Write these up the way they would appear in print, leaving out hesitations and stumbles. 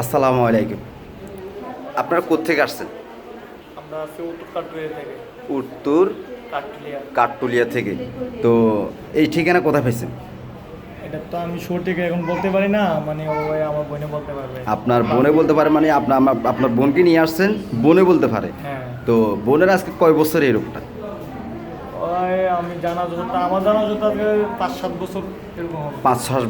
আসসালামু আলাইকুম। আপনারা কোত্থেকে আসছেন? আমরা আছি উত্তর কাটুয়া থেকে। উত্তর কাটুলিয়া। কাঠটুলিয়া থেকে। তো এই ঠিকানা কোথায় পাইছেন? এটা তো আমি সঠিক এখন বলতে পারি না, মানে ওই আমার বোনে বলতে পারবে। আপনার বোনে বলতে পারে, মানে আপনার বোনকে নিয়ে আসছেন, বোনে বলতে পারে। হ্যাঁ। তো বোনের আজকে কয় বছর এই রোগটা? ওই আমি জানা যতটা আমার জানা যত 5-7 বছর এরকম হবে। 5-6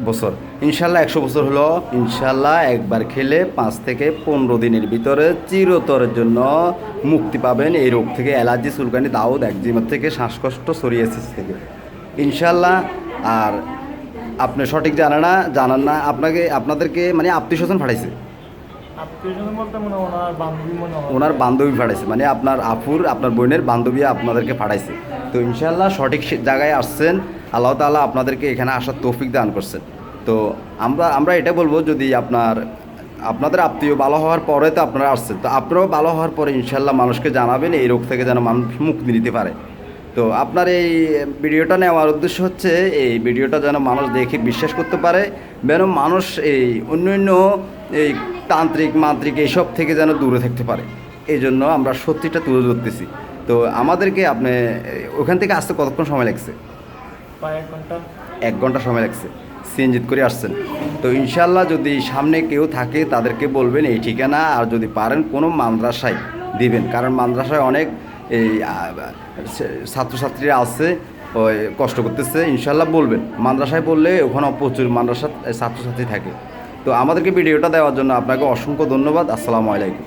বছর। ইনশাল্লাহ 100 বছর হলো। ইনশাল্লাহ একবার খেলে 5 থেকে 15 দিনের ভিতরে চিরতরের জন্য মুক্তি পাবেন এই রোগ থেকে, অ্যালার্জি, চুলকানি, দাউদ, একজিমা থেকে, শ্বাসকষ্ট, সোরিয়াসিস থেকে ইনশাল্লাহ। আর আপনি সঠিক জানান না, আপনাদেরকে মানে আত্মীয় স্বজন পাঠাইছে, আত্মীয়স্বজন বলতে মনে হয় ওনার বান্ধবী মনে হয়। ওনার বান্ধবী পাঠাইছে, মানে আপনার আপনার বোনের বান্ধবী আপনাদেরকে পাঠাইছে। তো ইনশাল্লাহ সঠিক জায়গায় আসছেন। আল্লাহ তাআলা আপনাদেরকে এখানে আসার তৌফিক দান করছেন। তো আমরা এটা বলবো, যদি আপনাদের আত্মীয় ভালো হওয়ার পরে তো আপনারা আসছেন, তো আপনারাও ভালো হওয়ার পরে ইনশাল্লাহ মানুষকে জানাবেন এই রোগ থেকে যেন মানুষ মুক্তি নিতে পারে। তো আপনার এই ভিডিওটা নেওয়ার উদ্দেশ্য হচ্ছে এই ভিডিওটা যেন মানুষ দেখে বিশ্বাস করতে পারে, যেন মানুষ এই অন্য এই তান্ত্রিক মান্ত্রিক এইসব থেকে যেন দূরে থাকতে পারে। এই জন্য আমরা সত্যিটা তুলে ধরতেছি। তো আমাদেরকে আপনি ওখান থেকে আসতে কতক্ষণ সময় লাগছে? প্রায় 1 ঘন্টা। 1 ঘন্টা সময় লাগছে, সিএনজিত করে আসছেন। তো ইনশাল্লাহ যদি সামনে কেউ থাকে তাদেরকে বলবেন এই ঠিকানা, আর যদি পারেন কোনো মাদ্রাসায় দিবেন, কারণ মাদ্রাসায় অনেক এই ছাত্রছাত্রীরা আছে, ওই কষ্ট করতেছে। ইনশাল্লাহ বলবেন, মাদ্রাসায় বললে ওখানে প্রচুর মাদ্রাসার ছাত্রছাত্রী থাকে। তো আমাদেরকে ভিডিওটা দেওয়ার জন্য আপনাকে অসংখ্য ধন্যবাদ। আসসালামু আলাইকুম।